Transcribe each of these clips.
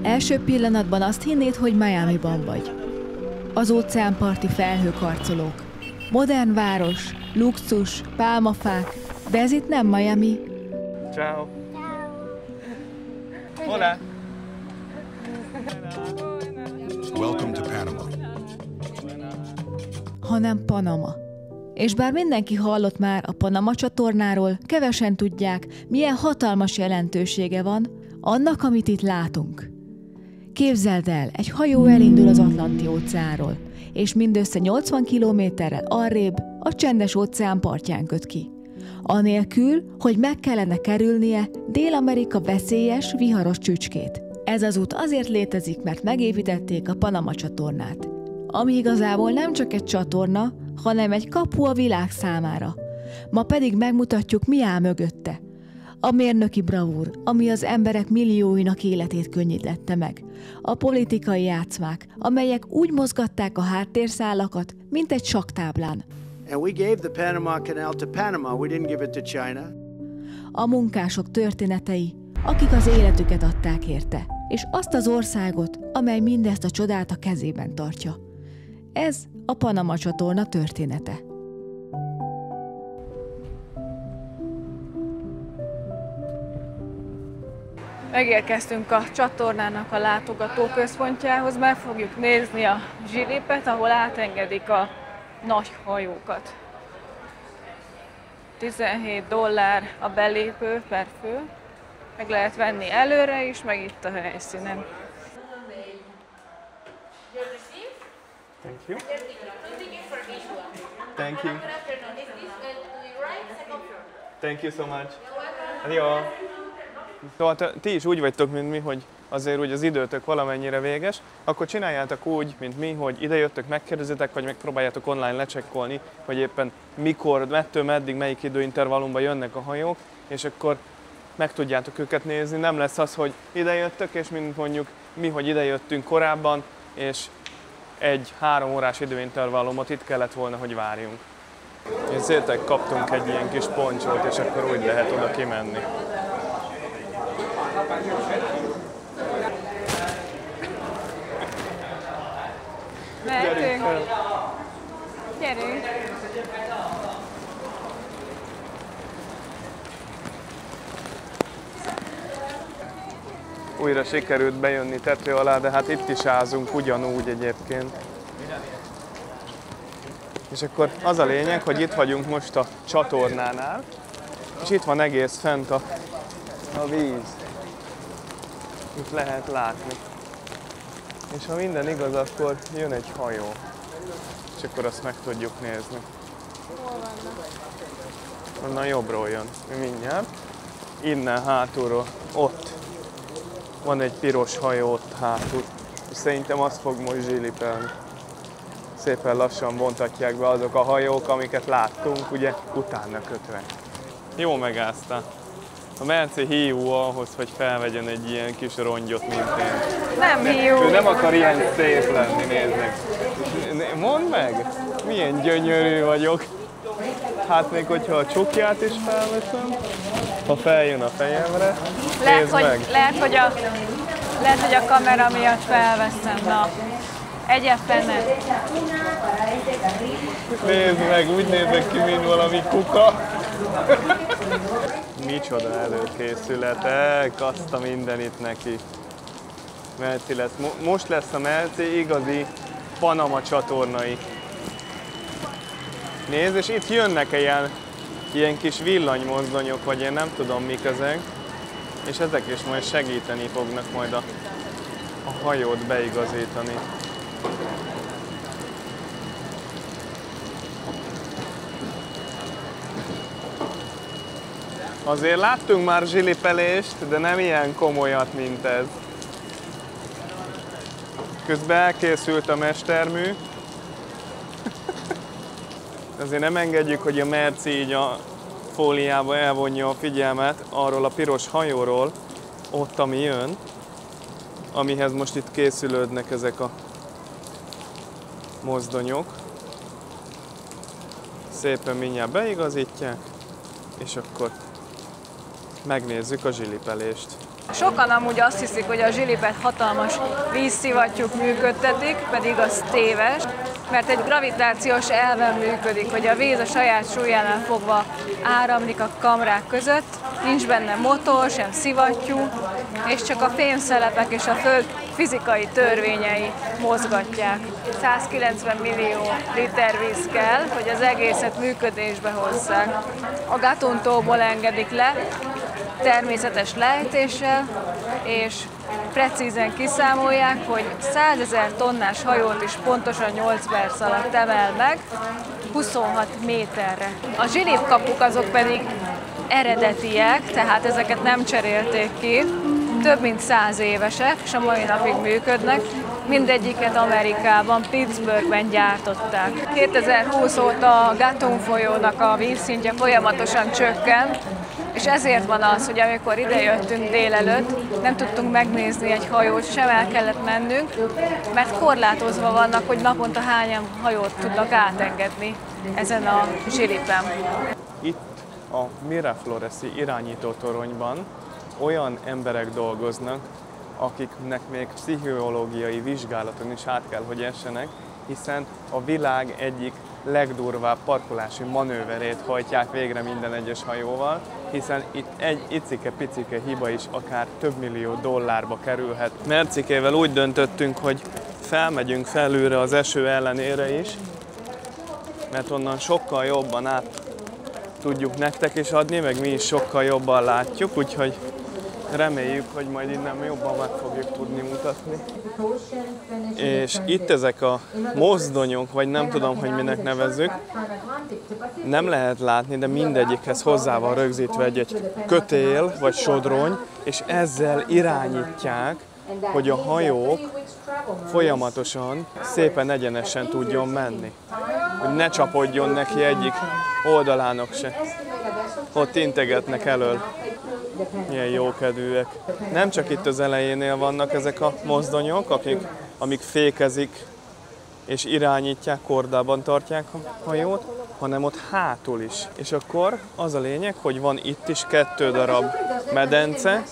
Első pillanatban azt hinnéd, hogy Miamiban vagy. Az óceánparti felhőkarcolók. Modern város, luxus, pálmafák, de ez itt nem Miami. Ciao. Hola. Welcome to Panama. Hanem Panama. És bár mindenki hallott már a Panama csatornáról, kevesen tudják, milyen hatalmas jelentősége van annak, amit itt látunk. Képzeld el, egy hajó elindul az Atlanti-óceánról, és mindössze 80 kilométerrel arrébb a Csendes-óceán partján köt ki. Anélkül, hogy meg kellene kerülnie Dél-Amerika veszélyes, viharos csücskét. Ez az út azért létezik, mert megépítették a Panama csatornát, ami igazából nem csak egy csatorna, hanem egy kapu a világ számára. Ma pedig megmutatjuk, mi áll mögötte. A mérnöki bravúr, ami az emberek millióinak életét könnyítette meg. A politikai játszmák, amelyek úgy mozgatták a háttérszálakat, mint egy sakktáblán. And we gave the Panama Canal to Panama. We didn't give it to China. A munkások történetei, akik az életüket adták érte, és azt az országot, amely mindezt a csodát a kezében tartja. Ez a Panama csatorna története. Megérkeztünk a csatornának a látogatóközpontjához, meg fogjuk nézni a zsilipet, ahol átengedik a nagy hajókat. $17 a belépő per fő, meg lehet venni előre is, meg itt a helyszínen. Thank you. Thank you. Thank you so much. Adiós. Szóval ti is úgy vagytok, mint mi, hogy azért úgy az időtök valamennyire véges, akkor csináljátok úgy, mint mi, hogy idejöttök, megkérdezitek, vagy megpróbáljátok online lecsekkolni, hogy éppen mikor, mettől meddig, melyik időintervallumban jönnek a hajók, és akkor meg tudjátok őket nézni. Nem lesz az, hogy idejöttök, és mint mondjuk mi, hogy idejöttünk korábban, és egy 3 órás időintervallumot itt kellett volna, hogy várjunk. Nézzétek, kaptunk egy ilyen kis poncsót, és akkor úgy lehet oda kimenni. Mehetünk. Gyerünk! Újra sikerült bejönni tető alá, de hát itt is ázunk ugyanúgy egyébként. És akkor az a lényeg, hogy itt vagyunk most a csatornánál, és itt van egész fent a víz. Itt lehet látni. És ha minden igaz, akkor jön egy hajó. És akkor azt meg tudjuk nézni. Hol vannak? Onnan jobbról jön. Mindjárt. Innen hátulról. Ott. Van egy piros hajó ott hátul. És szerintem azt fog most zsilipelni. Szépen lassan vontatják be azok a hajók, amiket láttunk, ugye, utána kötve. Jó megálltál. A Merci hiú ahhoz, hogy felvegyen egy ilyen kis rongyot, mint én. Nem hiú. Ő nem akar ilyen szép lenni, nézd meg. Mondd meg, milyen gyönyörű vagyok. Hát még hogyha a csukját is felveszem, ha feljön a fejemre, nézd meg. Lehet, hogy a kamera miatt felveszem. Na, egyébként. Nézd meg, úgy nézek ki, mint valami kuka. Micsoda előkészületek, azt a mindenit neki. Merci lesz. Most lesz a Merci igazi Panama csatornai. Nézd, és itt jönnek ilyen kis villanymozdonyok, vagy én nem tudom mik ezek. És ezek is majd segíteni fognak majd a hajót beigazítani. Azért láttunk már zsilipelést, de nem ilyen komolyat, mint ez. Közben elkészült a mestermű. Azért nem engedjük, hogy a Merci így a fóliába elvonja a figyelmet arról a piros hajóról, ott ami jön, amihez most itt készülődnek ezek a mozdonyok. Szépen mindjárt beigazítják. és akkor megnézzük a zsilipelést. Sokan amúgy azt hiszik, hogy a zsilipet hatalmas vízszivattyúk működtetik, pedig az téves, mert egy gravitációs elven működik, hogy a víz a saját súlyánál fogva áramlik a kamrák között, nincs benne motor, sem szivattyú, és csak a fémszelepek és a föld fizikai törvényei mozgatják. 190 millió liter víz kell, hogy az egészet működésbe hozzák. A Gatun-tóból engedik le, természetes lejtéssel, és precízen kiszámolják, hogy 100 000 tonnás hajót is pontosan 8 perc alatt emel meg, 26 méterre. A zsilipkapuk azok pedig eredetiek, tehát ezeket nem cserélték ki, több mint 100 évesek, és a mai napig működnek. Mindegyiket Amerikában, Pittsburghben gyártották. 2020 óta a Gatun folyónak a vízszintje folyamatosan csökken, és ezért van az, hogy amikor idejöttünk délelőtt, nem tudtunk megnézni egy hajót, sem el kellett mennünk, mert korlátozva vannak, hogy naponta hányan hajót tudnak átengedni ezen a zsilipen. Itt a Miraflores-i irányítótoronyban olyan emberek dolgoznak, akiknek még pszichológiai vizsgálaton is át kell, hogy essenek, hiszen a világ egyik legdurvább parkolási manőverét hajtják végre minden egyes hajóval, hiszen itt egy icike-picike hiba is akár több millió dollárba kerülhet. Mercikével úgy döntöttünk, hogy felmegyünk felülre az eső ellenére is, mert onnan sokkal jobban át tudjuk nektek is adni, meg mi is sokkal jobban látjuk, úgyhogy reméljük, hogy majd innen jobban meg fogjuk tudni mutatni. És itt ezek a mozdonyok, vagy nem tudom, hogy minek nevezzük, nem lehet látni, de mindegyikhez hozzá van rögzítve egy kötél, vagy sodrony, és ezzel irányítják, hogy a hajók folyamatosan szépen egyenesen tudjon menni. Hogy ne csapodjon neki egyik oldalának se. Ott integetnek elől. Milyen jókedvűek. Nem csak itt az elejénél vannak ezek a mozdonyok, amik fékezik és irányítják, kordában tartják a hajót, hanem ott hátul is. És akkor az a lényeg, hogy van itt is 2 darab medence,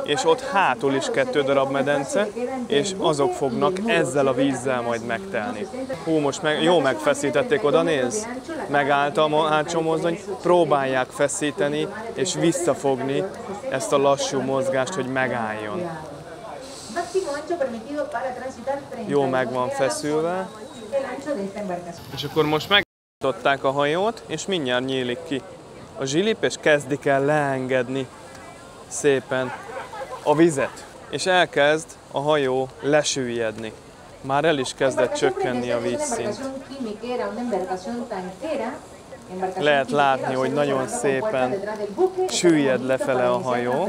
és ott hátul is 2 darab medence, és azok fognak ezzel a vízzel majd megtelni. Hú, most jó megfeszítették, oda néz! Megállt a hátsó mozdony, próbálják feszíteni és visszafogni ezt a lassú mozgást, hogy megálljon. Jó meg van feszülve. És akkor most megnyitották a hajót, és mindjárt nyílik ki a zsilip, és kezdik el leengedni szépen a vizet. És elkezd a hajó lesüllyedni. Már el is kezdett csökkenni a vízszint. Lehet látni, hogy nagyon szépen süllyed lefele a hajó.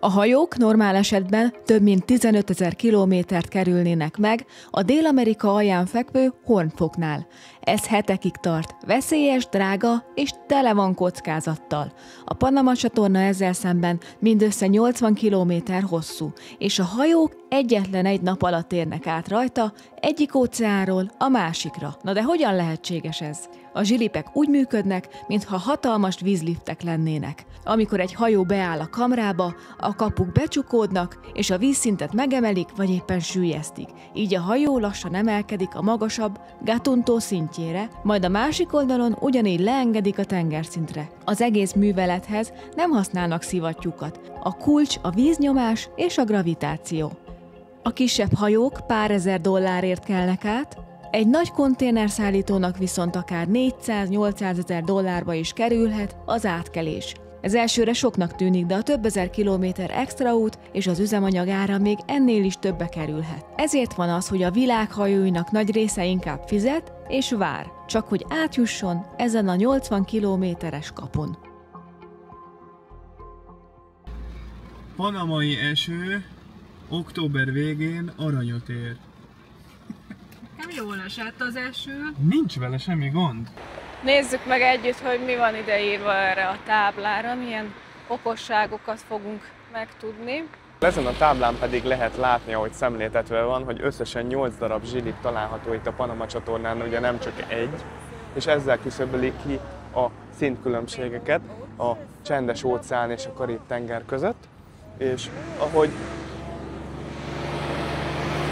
A hajók normál esetben több mint 15 000 kilométert kerülnének meg a Dél-Amerika alján fekvő Hornfoknál. Ez hetekig tart, veszélyes, drága és tele van kockázattal. A Panama-csatorna ezzel szemben mindössze 80 kilométer hosszú, és a hajók egyetlen egy nap alatt érnek át rajta, egyik óceánról a másikra. Na de hogyan lehetséges ez? A zsilipek úgy működnek, mintha hatalmas vízliftek lennének. Amikor egy hajó beáll a kamrába, a kapuk becsukódnak, és a vízszintet megemelik, vagy éppen süllyesztik. Így a hajó lassan emelkedik a magasabb Gatun-tó szintjére, majd a másik oldalon ugyanígy leengedik a tengerszintre. Az egész művelethez nem használnak szivattyúkat. A kulcs a víznyomás és a gravitáció. A kisebb hajók pár ezer dollárért kelnek át, egy nagy konténerszállítónak viszont akár 400-800 000 dollárba is kerülhet az átkelés. Ez elsőre soknak tűnik, de a több ezer kilométer extra út és az üzemanyag ára még ennél is többe kerülhet. Ezért van az, hogy a világ hajóinak nagy része inkább fizet és vár, csak hogy átjusson ezen a 80 kilométeres kapun. Panamai eső október végén aranyat ér. Nem jól esett az eső. Nincs vele semmi gond. Nézzük meg együtt, hogy mi van ideírva erre a táblára, milyen okosságokat fogunk megtudni. Ezen a táblán pedig lehet látni, ahogy szemléltetve van, hogy összesen 8 darab zsilip található itt a Panama csatornán, ugye nem csak egy, és ezzel küszöbölik ki a szintkülönbségeket a Csendes-óceán és a Karib-tenger között, és ahogy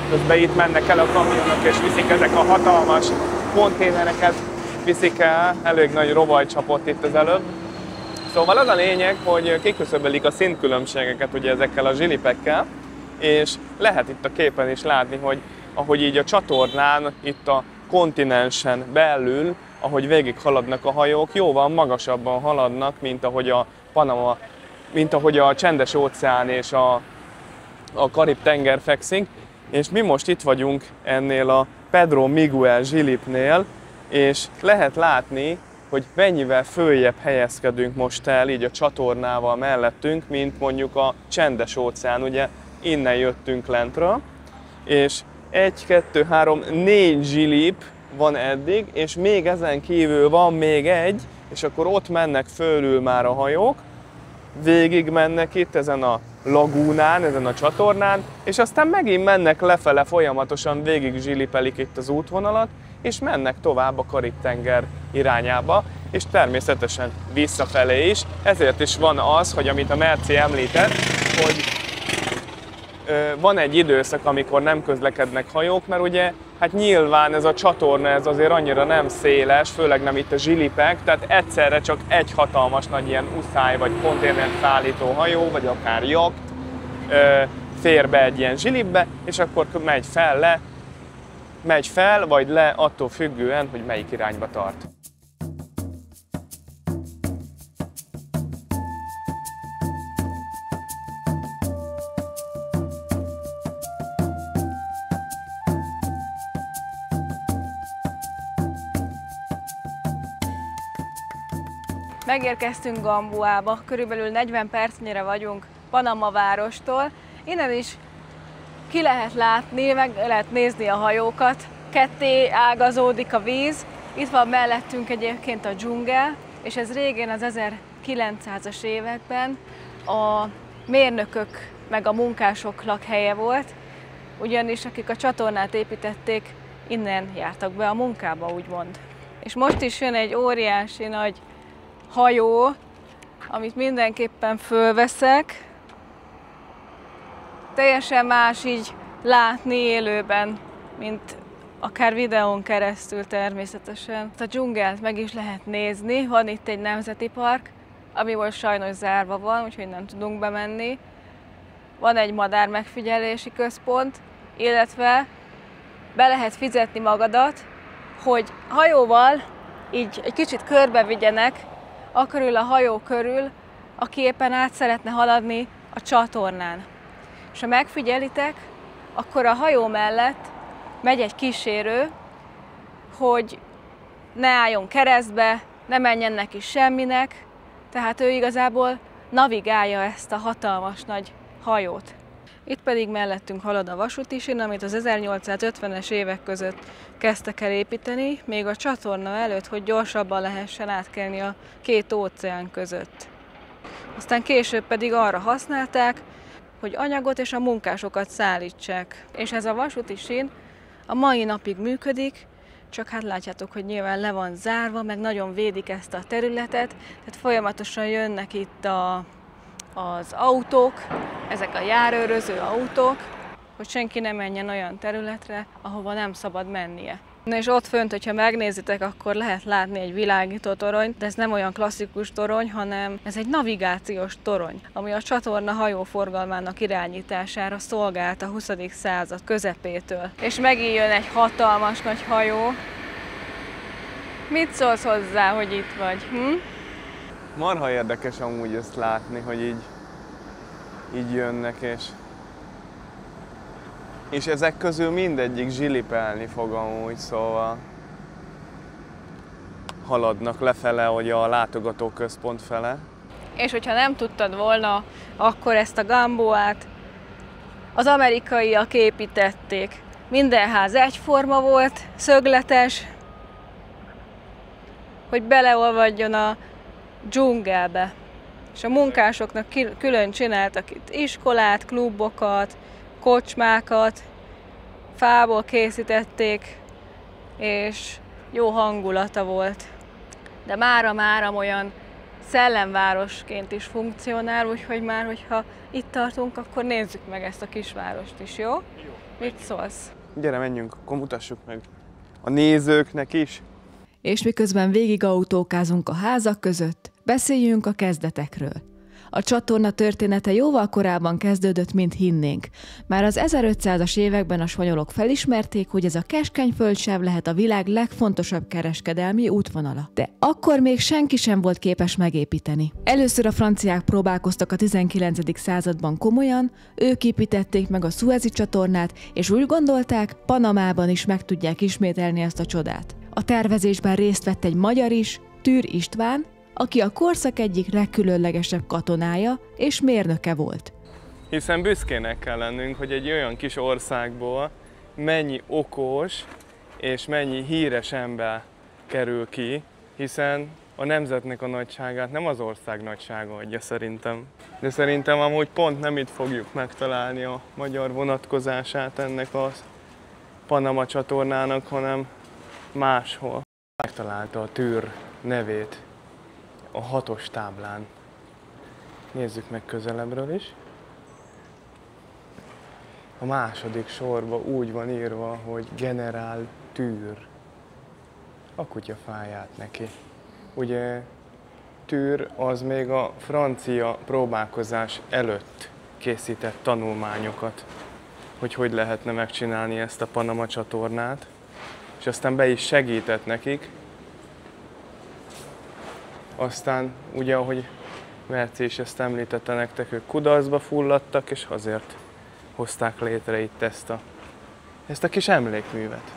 közben itt mennek el a kamionok, és viszik ezek a hatalmas konténereket, viszik el, elég nagy rovaj csapott itt az előbb. Szóval az a lényeg, hogy kiküszöbölik a szintkülönbségeket ugye ezekkel a zsilipekkel, és lehet itt a képen is látni, hogy ahogy így a csatornán, itt a kontinensen belül, ahogy végig haladnak a hajók, jóval magasabban haladnak, mint ahogy a Csendes-óceán és a Karib-tenger fekszik. És mi most itt vagyunk ennél a Pedro Miguel zsilipnél, és lehet látni, hogy mennyivel följebb helyezkedünk most el így a csatornával mellettünk, mint mondjuk a Csendes-óceán, ugye innen jöttünk lentről, és 1, 2, 3, 4 zsilip van eddig, és még ezen kívül van még egy, és akkor ott mennek fölül már a hajók, végig mennek itt ezen a lagúnán, ezen a csatornán, és aztán megint mennek lefele, folyamatosan végig zsilipelik itt az útvonalat, és mennek tovább a Karib-tenger irányába, és természetesen visszafelé is. Ezért is van az, hogy amit a Merci említett, hogy van egy időszak, amikor nem közlekednek hajók, mert ugye hát nyilván ez a csatorna ez azért annyira nem széles, főleg nem itt a zsilipek, tehát egyszerre csak egy hatalmas nagy ilyen uszály vagy konténert szállító hajó, vagy akár jakt fér be egy ilyen zsilipbe, és akkor megy fel vagy le attól függően, hogy melyik irányba tart. Megérkeztünk Gamboába, körülbelül 40 percnyire vagyunk Panama várostól. Innen is ki lehet látni, meg lehet nézni a hajókat. Ketté ágazódik a víz. Itt van mellettünk egyébként a dzsungel, és ez régén az 1900-as években a mérnökök meg a munkások lakhelye volt, ugyanis akik a csatornát építették, innen jártak be a munkába, úgymond. És most is jön egy óriási nagy hajó, amit mindenképpen fölveszek. Teljesen más így látni élőben, mint akár videón keresztül természetesen. A dzsungelt meg is lehet nézni, van itt egy nemzeti park, ami most sajnos zárva van, úgyhogy nem tudunk bemenni. Van egy madár megfigyelési központ, illetve be lehet fizetni magadat, hogy hajóval így egy kicsit körbe vigyenek, akörül a hajó körül, aki éppen át szeretne haladni a csatornán. És ha megfigyelitek, akkor a hajó mellett megy egy kísérő, hogy ne álljon keresztbe, ne menjen neki semminek, tehát ő igazából navigálja ezt a hatalmas nagy hajót. Itt pedig mellettünk halad a vasútisin, amit az 1850-es évek között kezdtek el építeni, még a csatorna előtt, hogy gyorsabban lehessen átkelni a két óceán között. Aztán később pedig arra használták, hogy anyagot és a munkásokat szállítsák. És ez a vasútisin a mai napig működik, csak hát látjátok, hogy nyilván le van zárva, meg nagyon védik ezt a területet, tehát folyamatosan jönnek itt az autók, ezek a járőröző autók, hogy senki ne menjen olyan területre, ahova nem szabad mennie. Na és ott fönt, hogyha megnézitek, akkor lehet látni egy világító toronyt, de ez nem olyan klasszikus torony, hanem ez egy navigációs torony, ami a csatorna hajóforgalmának irányítására szolgált a 20. század közepétől. És megint jön egy hatalmas nagy hajó. Mit szólsz hozzá, hogy itt vagy? Marha érdekes amúgy ezt látni, hogy így jönnek, és ezek közül mindegyik zsilipelni fog amúgy, szóval haladnak lefele, hogy a látogatóközpont fele. És hogyha nem tudtad volna, akkor ezt a Gamboát az amerikaiak építették. Minden ház egyforma volt, szögletes, hogy beleolvadjon a dzsungelbe. És a munkásoknak külön csináltak itt iskolát, klubokat, kocsmákat, fából készítették, és jó hangulata volt. de mára olyan szellemvárosként is funkcionál, úgyhogy már, hogyha itt tartunk, akkor nézzük meg ezt a kisvárost is, jó? Mit szólsz? Gyere, menjünk, akkor mutassuk meg a nézőknek is. És miközben végig autókázunk a házak között, beszéljünk a kezdetekről. A csatorna története jóval korábban kezdődött, mint hinnénk. Már az 1500-as években a spanyolok felismerték, hogy ez a keskeny földsáv lehet a világ legfontosabb kereskedelmi útvonala. De akkor még senki sem volt képes megépíteni. Először a franciák próbálkoztak a 19. században komolyan, ők építették meg a Szuezi csatornát, és úgy gondolták, Panamában is meg tudják ismételni ezt a csodát. A tervezésben részt vett egy magyar is, Türr István, aki a korszak egyik legkülönlegesebb katonája és mérnöke volt. Hiszen büszkének kell lennünk, hogy egy olyan kis országból mennyi okos és mennyi híres ember kerül ki, hiszen a nemzetnek a nagyságát nem az ország nagysága adja szerintem. De szerintem amúgy pont nem itt fogjuk megtalálni a magyar vonatkozását ennek a Panama csatornának, hanem máshol. Megtalálta a Türr nevét a 6-os táblán. Nézzük meg közelebbről is. A második sorban úgy van írva, hogy Generál Türr. A kutyafáját neki. Ugye Türr az még a francia próbálkozás előtt készített tanulmányokat, hogy lehetne megcsinálni ezt a Panama csatornát, és aztán be is segített nekik. Aztán ugye, ahogy Merci is ezt említette nektek, ők kudarcba fulladtak, és azért hozták létre itt ezt a kis emlékművet.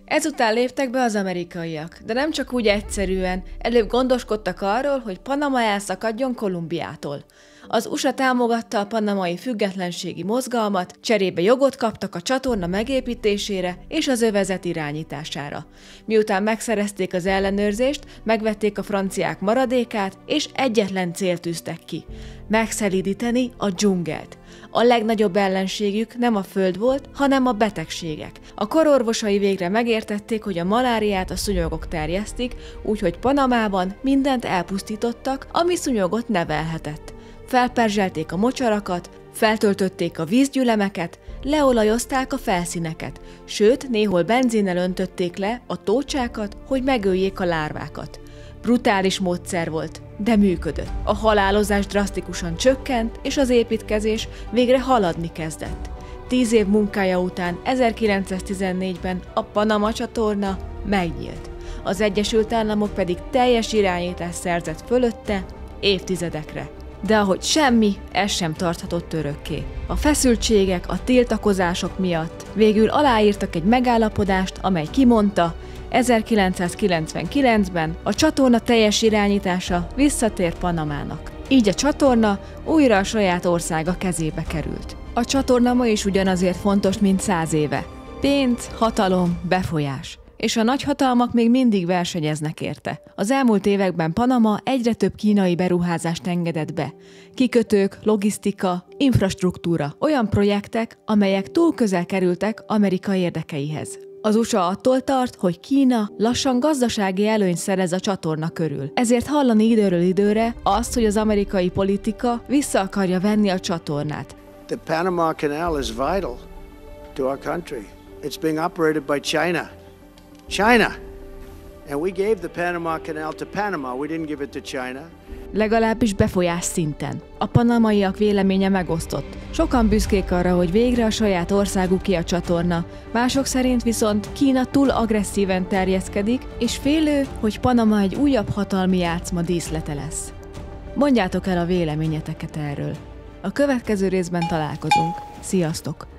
Ezután léptek be az amerikaiak, de nem csak úgy egyszerűen, előbb gondoskodtak arról, hogy Panama elszakadjon Kolumbiától. Az USA támogatta a panamai függetlenségi mozgalmat, cserébe jogot kaptak a csatorna megépítésére és az övezet irányítására. Miután megszerezték az ellenőrzést, megvették a franciák maradékát, és egyetlen célt tűztek ki: megszelídíteni a dzsungelt. A legnagyobb ellenségük nem a föld volt, hanem a betegségek. A kor orvosai végre megértették, hogy a maláriát a szúnyogok terjesztik, úgyhogy Panamában mindent elpusztítottak, ami szúnyogot nevelhetett. Felperzselték a mocsarakat, feltöltötték a vízgyülemeket, leolajozták a felszíneket, sőt, néhol benzinnel öntötték le a tócsákat, hogy megöljék a lárvákat. Brutális módszer volt, de működött. A halálozás drasztikusan csökkent, és az építkezés végre haladni kezdett. 10 év munkája után 1914-ben a Panama csatorna megnyílt. Az Egyesült Államok pedig teljes irányítást szerzett fölötte évtizedekre. De ahogy semmi, ez sem tarthatott örökké. A feszültségek, a tiltakozások miatt végül aláírtak egy megállapodást, amely kimondta, 1999-ben a csatorna teljes irányítása visszatér Panamának. Így a csatorna újra a saját országa kezébe került. A csatorna ma is ugyanazért fontos, mint 100 éve. Pénz, hatalom, befolyás. És a nagyhatalmak még mindig versenyeznek érte. Az elmúlt években Panama egyre több kínai beruházást engedett be. Kikötők, logisztika, infrastruktúra, olyan projektek, amelyek túl közel kerültek Amerika érdekeihez. Az USA attól tart, hogy Kína lassan gazdasági előnyt szerez a csatorna körül. Ezért hallani időről időre azt, hogy az amerikai politika vissza akarja venni a csatornát. The Panama Canal is vital to our country. It's being operated by China. And we gave the Panama Canal to Panama. We didn't give it to China. Legalábbis befolyás szinten. A panamaiak véleménye megosztott. Sokan büszkék arra, hogy végre a saját országuké a csatorna. Mások szerint viszont Kína túl agresszíven terjeszkedik, és félő, hogy Panama egy újabb hatalmi játszma díszlete lesz. Mondjátok el a véleményeteket erről. A következő részben találkozunk. Sziasztok!